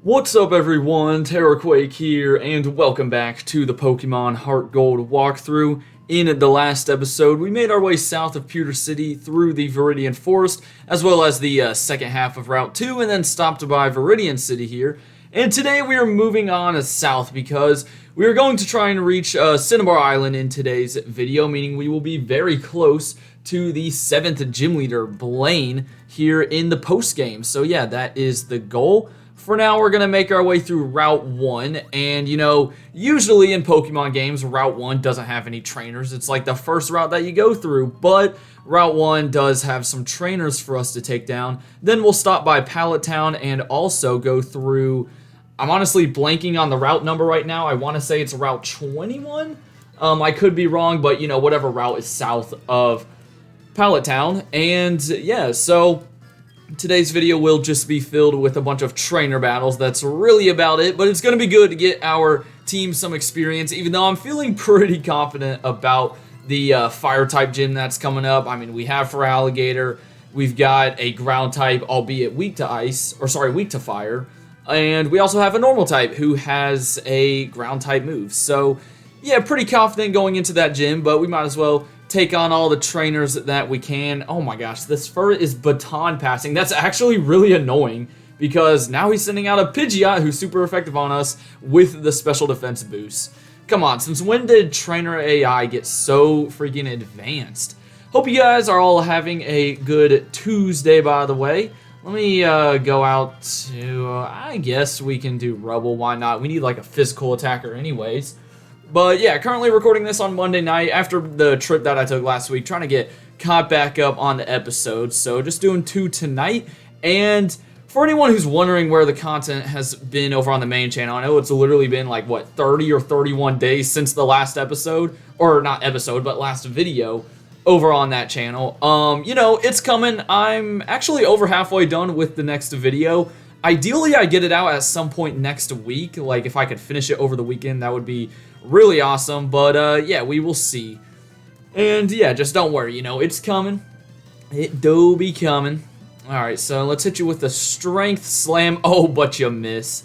What's up everyone, Terraquake here, and welcome back to the Pokemon HeartGold walkthrough. In the last episode, we made our way south of Pewter City through the Viridian Forest, as well as the second half of Route 2, and then stopped by Viridian City here. And today we are moving on south because we are going to try and reach Cinnabar Island in today's video, meaning we will be very close to the 7th gym leader, Blaine, here in the post-game. So yeah, that is the goal. For now, we're going to make our way through Route 1, and, you know, usually in Pokemon games, Route 1 doesn't have any trainers. It's like the first route that you go through, but Route 1 does have some trainers for us to take down. Then we'll stop by Pallet Town and also go through, I'm honestly blanking on the route number right now. I want to say it's Route 21. I could be wrong, but, you know, whatever route is south of Pallet Town. And, yeah, so today's video will just be filled with a bunch of trainer battles. That's really about it, but it's going to be good to get our team some experience, even though I'm feeling pretty confident about the fire-type gym that's coming up. I mean, we have for Alligator, we've got a ground type, albeit weak to ice, or sorry, weak to fire, and we also have a normal type who has a ground type move. So, yeah, pretty confident going into that gym, but we might as well take on all the trainers that we can. Oh my gosh, this fur is baton passing. That's actually really annoying because now he's sending out a Pidgeot who's super effective on us with the special defense boost. Come on, since when did trainer AI get so freaking advanced? Hope you guys are all having a good Tuesday, by the way. Let me go out to, I guess we can do Rubble, why not? We need like a physical attacker anyways. But yeah, currently recording this on Monday night after the trip that I took last week, trying to get caught back up on the episodes. So just doing 2 tonight. And for anyone who's wondering where the content has been over on the main channel, I know it's literally been like, what, 30 or 31 days since the last episode, or not episode, but last video over on that channel. You know, it's coming. I'm actually over halfway done with the next video. Ideally, I get it out at some point next week. Like, if I could finish it over the weekend, that would be really awesome. But, yeah, we will see. And, yeah, just don't worry. You know, it's coming. It do be coming. Alright, so let's hit you with the Strength Slam. Oh, but you miss.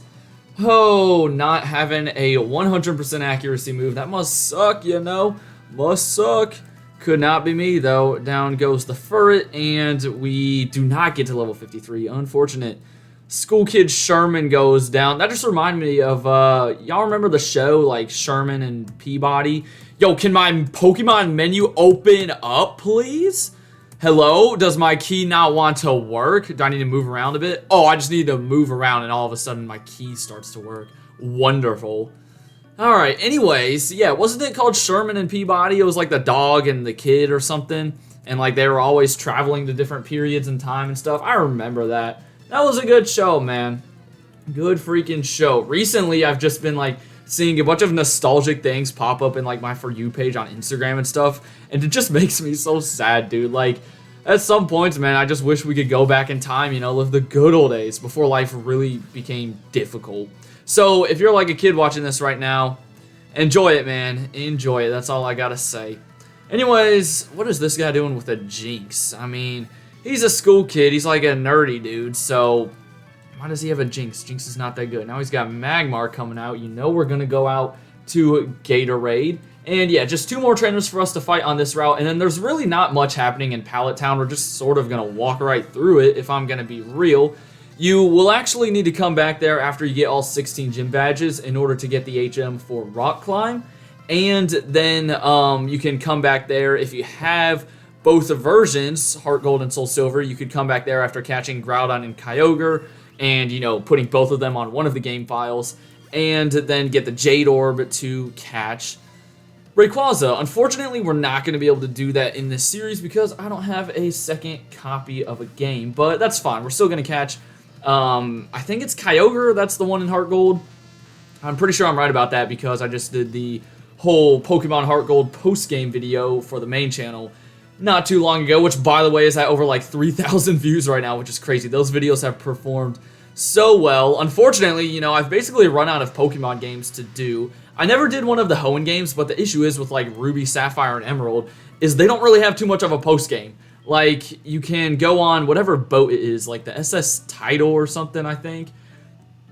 Oh, not having a 100% accuracy move. That must suck, you know. Must suck. Could not be me, though. Down goes the Furret, and we do not get to level 53. Unfortunate. School Kid Sherman goes down. That just reminded me of, y'all remember the show, like, Sherman and Peabody? Yo, can my Pokemon menu open up, please? Hello? Does my key not want to work? Do I need to move around a bit? Oh, I just need to move around, and all of a sudden my key starts to work. Wonderful. Alright, anyways, yeah, wasn't it called Sherman and Peabody? It was like the dog and the kid or something, and, like, they were always traveling to different periods in time and stuff. I remember that. That was a good show, man. Good freaking show. Recently, I've just been, like, seeing a bunch of nostalgic things pop up in, like, my For You page on Instagram and stuff, and it just makes me so sad, dude. Like, at some points, man, I just wish we could go back in time, you know, live the good old days before life really became difficult. So, if you're, like, a kid watching this right now, enjoy it, man. Enjoy it. That's all I gotta say. Anyways, what is this guy doing with a Jinx? I mean, he's a school kid. He's like a nerdy dude, so why does he have a Jinx? Jinx is not that good. Now he's got Magmar coming out. You know we're going to go out to Gatorade. And yeah, just 2 more trainers for us to fight on this route. And then there's really not much happening in Pallet Town. We're just sort of going to walk right through it, if I'm going to be real. You will actually need to come back there after you get all 16 gym badges in order to get the HM for Rock Climb. And then you can come back there if you have both versions, Heart Gold and Soul Silver. You could come back there after catching Groudon and Kyogre and, you know, putting both of them on one of the game files, and then get the Jade Orb to catch Rayquaza. Unfortunately, we're not going to be able to do that in this series because I don't have a second copy of a game, but that's fine. We're still going to catch, I think it's Kyogre. That's the one in Heart Gold. I'm pretty sure I'm right about that because I just did the whole Pokemon Heart Gold post-game video for the main channel not too long ago, which, by the way, is at over like 3,000 views right now, which is crazy. Those videos have performed so well. Unfortunately, you know, I've basically run out of Pokemon games to do. I never did one of the Hoenn games, but the issue is with, like, Ruby, Sapphire, and Emerald is they don't really have too much of a post-game. Like, you can go on whatever boat it is, like the SS Tidal or something, I think.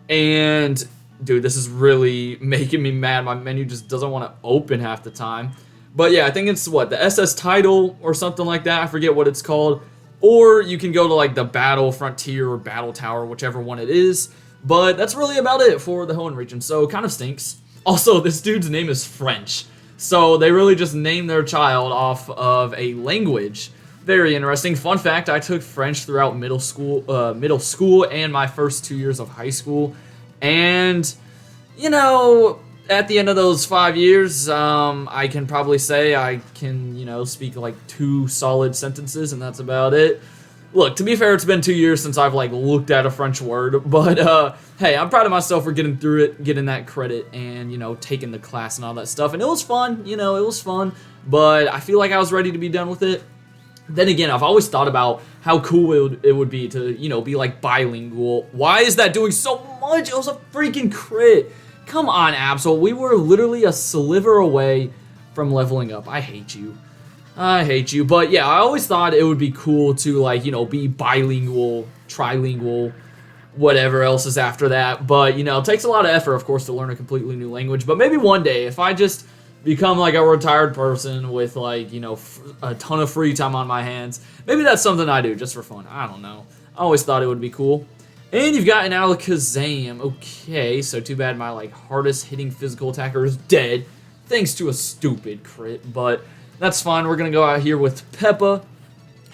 And dude, this is really making me mad. My menu just doesn't want to open half the time. But yeah, I think it's what, the SS title or something like that. I forget what it's called. Or you can go to like the Battle Frontier or Battle Tower, whichever one it is. But that's really about it for the Hoenn region, so kind of stinks. Also, this dude's name is French. So they really just named their child off of a language. Very interesting. Fun fact, I took French throughout middle school and my first 2 years of high school. And, you know, at the end of those 5 years, I can probably say I can, speak like 2 solid sentences, and that's about it. Look, to be fair, it's been 2 years since I've like looked at a French word, but hey, I'm proud of myself for getting through it, getting that credit, and taking the class and all that stuff. And it was fun, it was fun, but I feel like I was ready to be done with it. Then again, I've always thought about how cool it would be to, be like bilingual. Why is that doing so much? It was a freaking crit. Come on, Absol. We were literally a sliver away from leveling up. I hate you. I hate you. But yeah, I always thought it would be cool to like, be bilingual, trilingual, whatever else is after that. But, it takes a lot of effort, of course, to learn a completely new language. But maybe one day, if I just become like a retired person with like, a ton of free time on my hands, maybe that's something I do just for fun. I don't know. I always thought it would be cool. And you've got an Alakazam. Okay, so too bad my like hardest hitting physical attacker is dead, thanks to a stupid crit, but that's fine. We're gonna go out here with Peppa,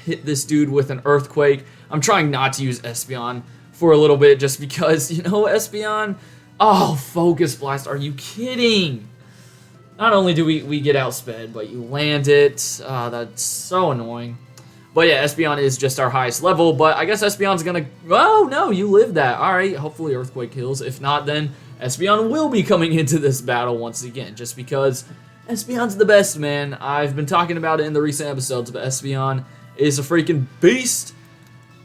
hit this dude with an Earthquake. I'm trying not to use Espeon for a little bit just because, Espeon, oh, Focus Blast, are you kidding? Not only do we get outsped, but you land it. That's so annoying. But yeah, Espeon is just our highest level, but I guess Espeon's gonna... Oh, no, you lived that. All right, hopefully Earthquake kills. If not, then Espeon will be coming into this battle once again, just because Espeon's the best, man. I've been talking about it in the recent episodes, but Espeon is a freaking beast.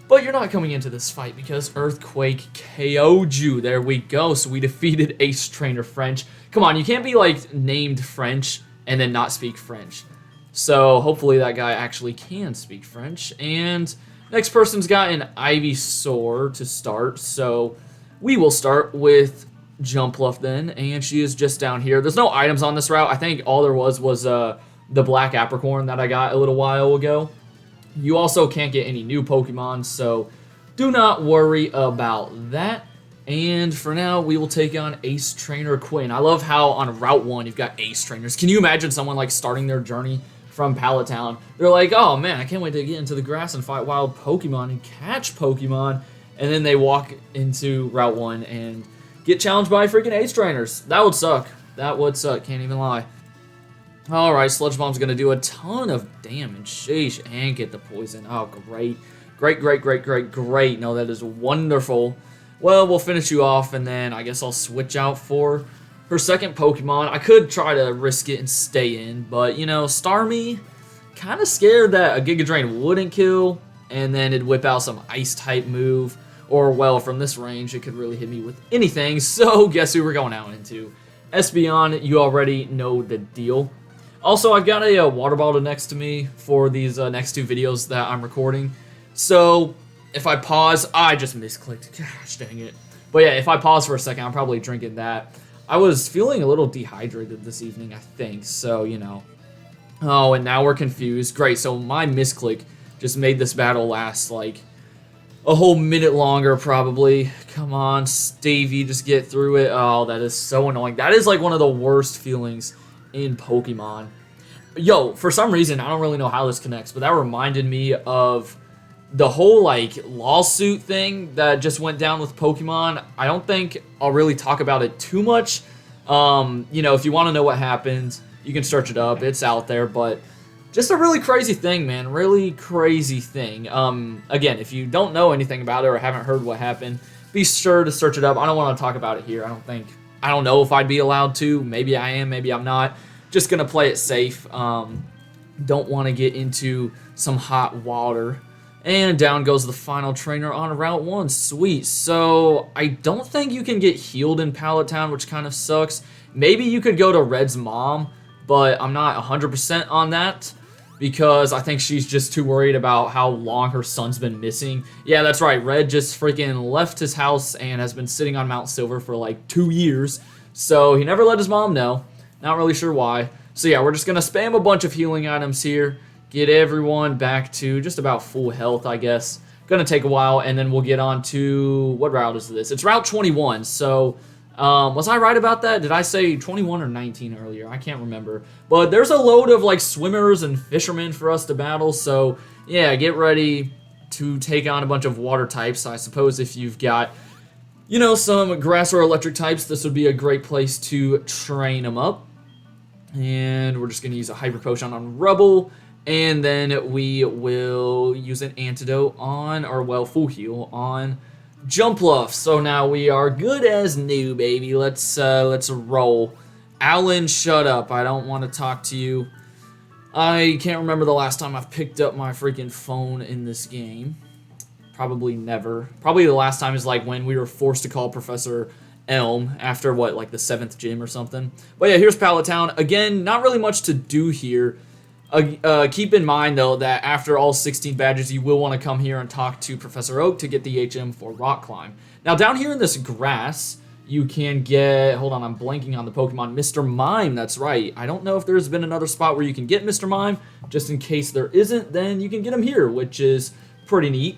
But you're not coming into this fight because Earthquake KO'd you. There we go. So we defeated Ace Trainer French. Come on, you can't be like named French and then not speak French. So hopefully that guy actually can speak French. And next person's got an Ivysaur to start. So we will start with Jumpluff then. And she is just down here. There's no items on this route. I think all there was the Black Apricorn that I got a little while ago. You also can't get any new Pokemon, so do not worry about that. And for now, we will take on Ace Trainer Quinn. I love how on Route 1, you've got Ace Trainers. Can you imagine someone like starting their journey from Pallet Town? They're like, oh man, I can't wait to get into the grass and fight wild Pokemon and catch Pokemon. And then they walk into Route 1 and get challenged by freaking Ace Trainers. That would suck. That would suck, can't even lie. Alright, Sludge Bomb's going to do a ton of damage. Sheesh, and get the poison. Oh, great. Great. No, that is wonderful. Well, we'll finish you off, and then I guess I'll switch out for her second Pokemon. I could try to risk it and stay in, but, Starmie, kind of scared that a Giga Drain wouldn't kill, and then it'd whip out some Ice-type move. Or, well, from this range, it could really hit me with anything. So, guess who we're going out into? Espeon, you already know the deal. Also, I've got a water bottle next to me for these next 2 videos that I'm recording. So, if I pause... I just misclicked. Gosh, dang it. But yeah, if I pause for a second, I'm probably drinking that. I was feeling a little dehydrated this evening, I think. So, Oh, and now we're confused. Great, so my misclick just made this battle last, like, a whole minute longer, probably. Come on, Stevie, just get through it. Oh, that is so annoying. That is, like, one of the worst feelings in Pokemon. Yo, for some reason, I don't really know how this connects, but that reminded me of the whole, like, lawsuit thing that just went down with Pokemon. I don't think I'll really talk about it too much. If you want to know what happened, you can search it up. It's out there, but just a really crazy thing, man. Really crazy thing. Again, if you don't know anything about it or haven't heard what happened, be sure to search it up. I don't want to talk about it here. I don't know if I'd be allowed to. Maybe I am, maybe I'm not. Just gonna play it safe. Don't want to get into some hot water. And down goes the final trainer on Route 1. Sweet. So, I don't think you can get healed in Pallet Town, which kind of sucks. Maybe you could go to Red's mom, but I'm not 100% on that. because I think she's just too worried about how long her son's been missing. Yeah, that's right. Red just freaking left his house and has been sitting on Mount Silver for like 2 years. So he never let his mom know. Not really sure why. So yeah, we're just going to spam a bunch of healing items here. Get everyone back to just about full health, I guess. Gonna take a while, and then we'll get on to, what route is this? It's Route 21, so was I right about that? Did I say 21 or 19 earlier? I can't remember. But there's a load of like swimmers and fishermen for us to battle, so yeah, get ready to take on a bunch of water types. I suppose if you've got, you know, some grass or electric types, this would be a great place to train them up. And we're just gonna use a hyper potion on Rubble. And then we will use an antidote on, or well, full heal on Jumpluff. So now we are good as new, baby. Let's roll. Alan, shut up. I don't want to talk to you. I can't remember the last time I've picked up my freaking phone in this game. Probably never. Probably the last time is like when we were forced to call Professor Elm after what, like the 7th gym or something. But yeah, here's Pallet Town. Again, not really much to do here. Keep in mind, though, that after all 16 badges, you will want to come here and talk to Professor Oak to get the HM for Rock Climb. Now, down here in this grass, you can get... Hold on, I'm blanking on the Pokemon. Mr. Mime, that's right. I don't know if there's been another spot where you can get Mr. Mime. Just in case there isn't, then you can get him here, which is pretty neat.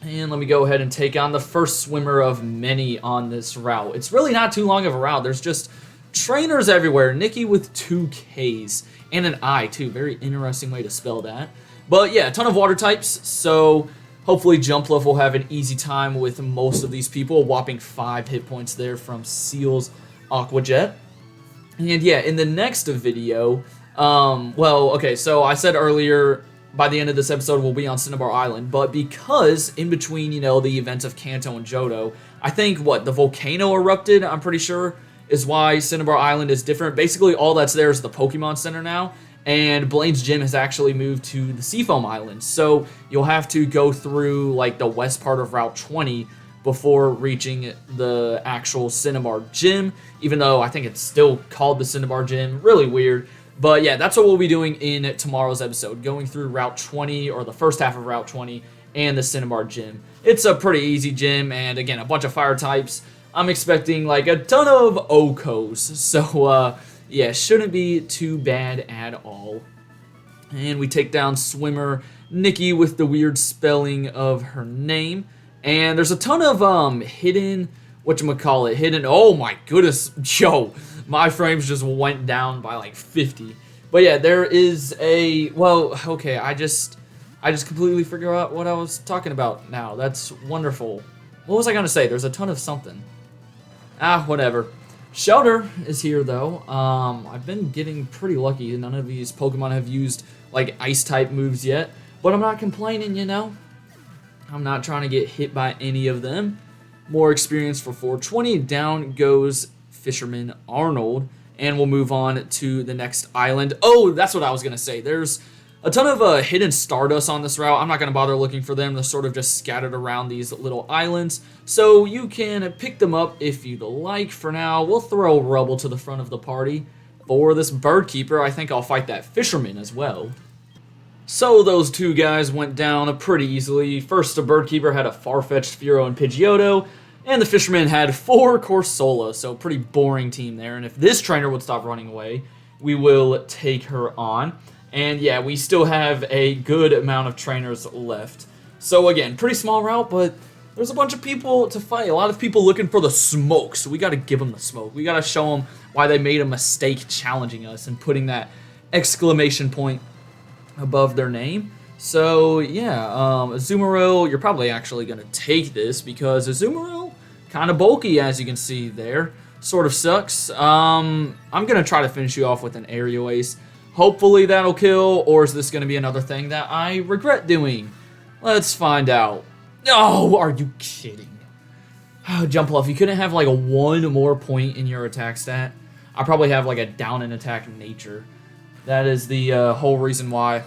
And let me go ahead and take on the first swimmer of many on this route. It's really not too long of a route. There's just trainers everywhere. Nikki with 2 Ks. And an I, too. Very interesting way to spell that. But yeah, a ton of water types, so hopefully Jumpluff will have an easy time with most of these people. A whopping 5 hit points there from Seal's Aqua Jet. And yeah, in the next video, well, okay, so I said earlier, by the end of this episode, we'll be on Cinnabar Island, but because in between, you know, the events of Kanto and Johto, I think, what, the volcano erupted, I'm pretty sure, is why Cinnabar Island is different. Basically, all that's there is the Pokemon Center now, and Blaine's gym has actually moved to the Seafoam Island. So you'll have to go through like the west part of Route 20 before reaching the actual Cinnabar gym, even though I think it's still called the Cinnabar gym. Really weird. But yeah, that's what we'll be doing in tomorrow's episode, going through Route 20, or the first half of Route 20, and the Cinnabar gym. It's a pretty easy gym, and again, a bunch of fire types. I'm expecting like a ton of Okos, so yeah, shouldn't be too bad at all. And we take down swimmer Nikki with the weird spelling of her name. And there's a ton of hidden, whatchamacallit, hidden, oh my goodness, yo, my frames just went down by like 50. But yeah, there is a, well, okay, I just completely figured out what I was talking about now. That's wonderful. What was I gonna say? There's a ton of something. Ah, whatever. Shelter is here, though. I've been getting pretty lucky. None of these Pokemon have used, like, Ice-type moves yet. But I'm not complaining, you know? I'm not trying to get hit by any of them. More experience for 420. Down goes Fisherman Arnold. And we'll move on to the next island. Oh, that's what I was going to say. There's a ton of hidden Stardust on this route. I'm not going to bother looking for them. They're sort of just scattered around these little islands. So you can pick them up if you'd like. For now, we'll throw Rubble to the front of the party. For this Bird Keeper, I think I'll fight that Fisherman as well. So those two guys went down pretty easily. First, the Bird Keeper had a Farfetch'd, Fearow, and Pidgeotto. And the Fisherman had 4 Corsola. So pretty boring team there. And if this trainer would stop running away, we will take her on. And yeah, we still have a good amount of trainers left. So again, pretty small route, but there's a bunch of people to fight. A lot of people looking for the smoke, so we got to give them the smoke. We got to show them why they made a mistake challenging us and putting that exclamation point above their name. So yeah, Azumarill, you're probably actually going to take this because Azumarill, kind of bulky as you can see there. Sort of sucks. I'm going to try to finish you off with an Aerial Ace. Hopefully that'll kill, or is this going to be another thing that I regret doing? Let's find out. Oh, are you kidding? Oh, Jumpluff, you couldn't have like a 1 more point in your attack stat? I probably have like a down in attack nature. That is the whole reason why.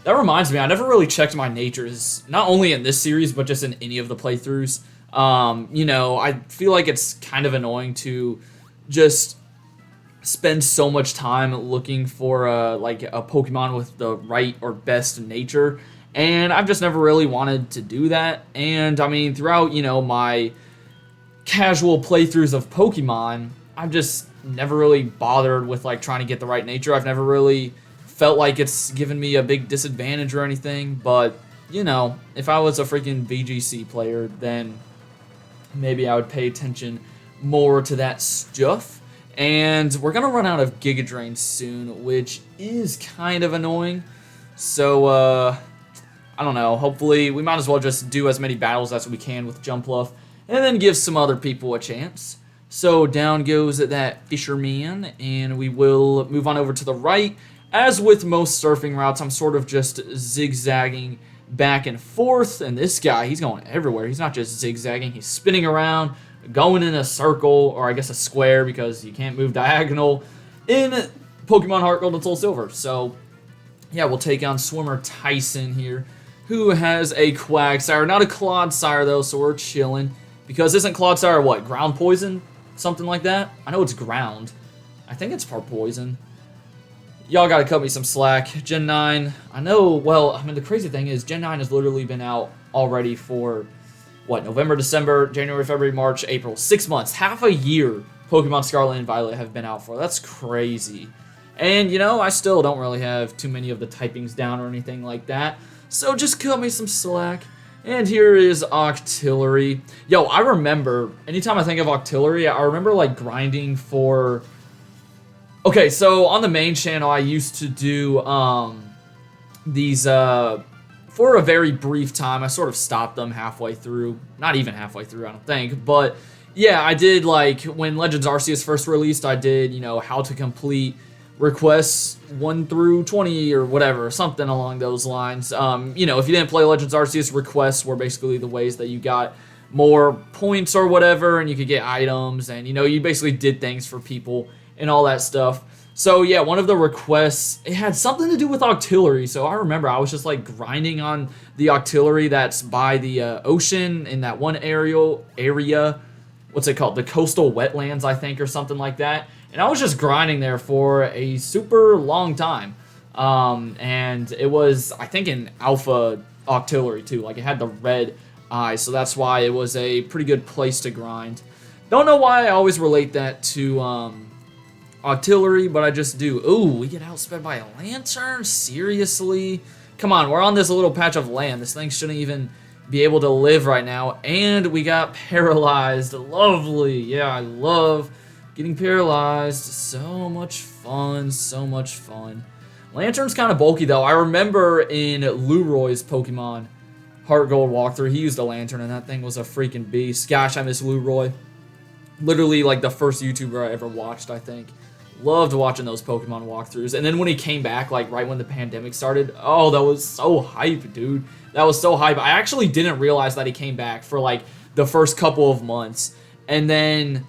That reminds me, I never really checked my natures, not only in this series, but just in any of the playthroughs. You know, I feel like it's kind of annoying to just spend so much time looking for like a Pokemon with the right or best nature, and I've just never really wanted to do that. And I mean, throughout my casual playthroughs of Pokemon, I've just never really bothered with like trying to get the right nature. I've never really felt like it's given me a big disadvantage or anything. But if I was a freaking VGC player, then maybe I would pay attention more to that stuff. And we're gonna run out of Giga Drain soon, which is kind of annoying. So I don't know. Hopefully, we might as well just do as many battles as we can with Jumpluff, and then give some other people a chance. So down goes that Fisherman, and we will move on over to the right. As with most surfing routes, I'm sort of just zigzagging back and forth, and this guy, he's going everywhere. He's not just zigzagging, he's spinning around, going in a circle, or I guess a square, because you can't move diagonal in Pokemon Heart Gold and Soul Silver. So yeah, we'll take on Swimmer Tyson here, who has a Quagsire, not a Clodsire though, so we're chilling. Because isn't Clodsire what, ground poison? Something like that? I know it's ground. I think it's part poison. Y'all gotta cut me some slack. Gen 9, I know, well, I mean, the crazy thing is Gen 9 has literally been out already for, what, November, December, January, February, March, April. 6 months. Half a year Pokemon Scarlet and Violet have been out for. That's crazy. And, I still don't really have too many of the typings down or anything like that. So just cut me some slack. And here is Octillery. Yo, I remember, anytime I think of Octillery, I remember, like, grinding for... Okay, so on the main channel, I used to do these, for a very brief time. I sort of stopped them halfway through. Not even halfway through, I don't think. But, yeah, I did, like, when Legends Arceus first released, I did, how to complete requests 1 through 20 or whatever, something along those lines. If you didn't play Legends Arceus, requests were basically the ways that you got more points or whatever, and you could get items, and, you basically did things for people and all that stuff. So, yeah, one of the requests, it had something to do with Octillery, so I remember I was just, like, grinding on the Octillery that's by the ocean in that one area, what's it called, the coastal wetlands, I think, or something like that. And I was just grinding there for a super long time. And it was, I think, an alpha Octillery, too. Like, it had the red eyes, so that's why it was a pretty good place to grind. Don't know why I always relate that to Octillery, but I just do. Ooh, we get outsped by a Lantern? Seriously? Come on, we're on this little patch of land. This thing shouldn't even be able to live right now. And we got paralyzed. Lovely. Yeah, I love getting paralyzed. So much fun. So much fun. Lantern's kind of bulky, though. I remember in Leroy's Pokemon Heart Gold walkthrough, he used a Lantern, and that thing was a freaking beast. Gosh, I miss Leroy. Literally, like, the first YouTuber I ever watched, I think. Loved watching those Pokemon walkthroughs. And then when he came back, like, right when the pandemic started, oh, that was so hype, dude. That was so hype. I actually didn't realize that he came back for, like, the first couple of months. And then,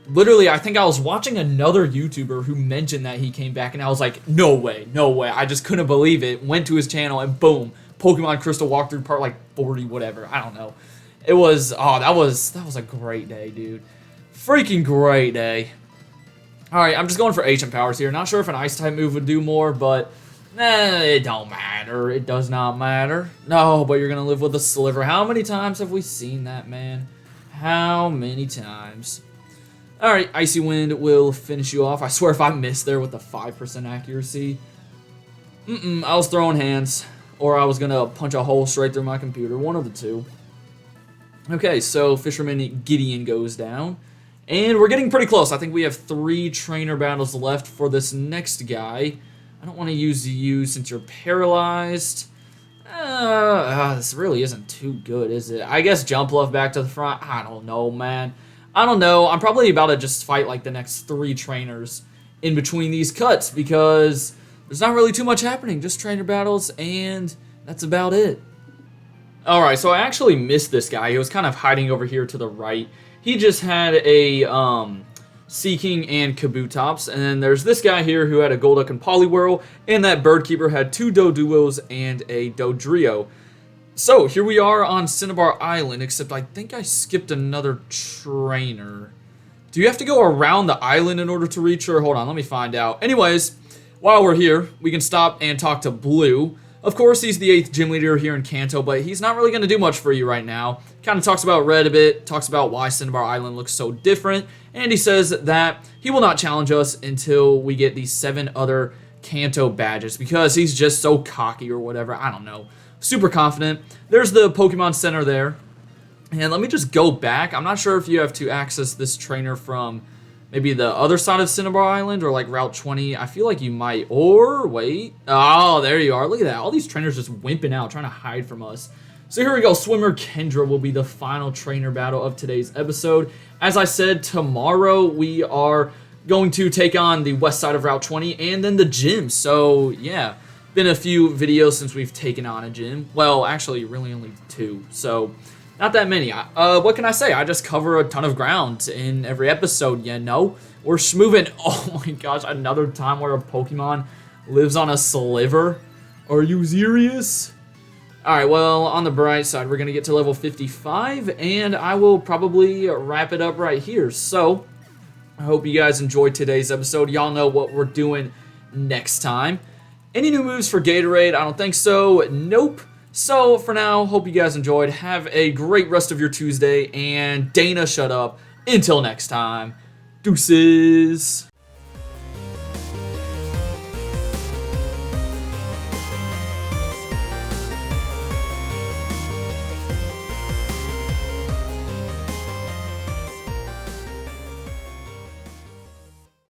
literally, I think I was watching another YouTuber who mentioned that he came back, and I was like, no way, no way. I just couldn't believe it. Went to his channel, and boom, Pokemon Crystal walkthrough part, like, 40, whatever. I don't know. It was, oh, that was a great day, dude. Freaking great day. Alright, I'm just going for HM powers here. Not sure if an Ice-type move would do more, but it don't matter. It does not matter. No, but you're going to live with a Sliver. How many times have we seen that, man? How many times? Alright, Icy Wind will finish you off. I swear if I missed there with the 5% accuracy, I was throwing hands. Or I was going to punch a hole straight through my computer. One of the two. Okay, so Fisherman Gideon goes down. And we're getting pretty close. I think we have 3 trainer battles left for this next guy. I don't want to use you since you're paralyzed. This really isn't too good, is it? I guess Jumpluff back to the front. I don't know, man. I don't know. I'm probably about to just fight like the next 3 trainers in between these cuts because there's not really too much happening. Just trainer battles, and that's about it. Alright, so I actually missed this guy. He was kind of hiding over here to the right. He just had a Seaking and Kabutops, and then there's this guy here who had a Golduck and Poliwhirl, and that Birdkeeper had 2 Doduos and a Dodrio. So, here we are on Cinnabar Island, except I think I skipped another trainer Do you have to go around the island in order to reach her? Hold on, let me find out. Anyways, while we're here, we can stop and talk to Blue. Of course, he's the 8th gym leader here in Kanto, but he's not really going to do much for you right now. Kind of talks about Red a bit, talks about why Cinnabar Island looks so different, and he says that he will not challenge us until we get these 7 other Kanto badges, because he's just so cocky or whatever. I don't know. Super confident. There's the Pokemon Center there. And let me just go back. I'm not sure if you have to access this trainer from maybe the other side of Cinnabar Island or like Route 20. I feel like you might. Or, wait. Oh, there you are. Look at that. All these trainers just wimping out, trying to hide from us. So here we go. Swimmer Kendra will be the final trainer battle of today's episode. As I said, tomorrow we are going to take on the west side of Route 20 and then the gym. So, yeah. Been a few videos since we've taken on a gym. Well, actually, really only 2. So, not that many. What can I say? I just cover a ton of ground in every episode, you know? We're moving. Oh my gosh, another time where a Pokemon lives on a sliver? Are you serious? Alright, well, on the bright side, we're going to get to level 55, and I will probably wrap it up right here. So, I hope you guys enjoyed today's episode. Y'all know what we're doing next time. Any new moves for Gatorade? I don't think so. Nope. So, for now, hope you guys enjoyed. Have a great rest of your Tuesday. And Dana, shut up. Until next time. Deuces.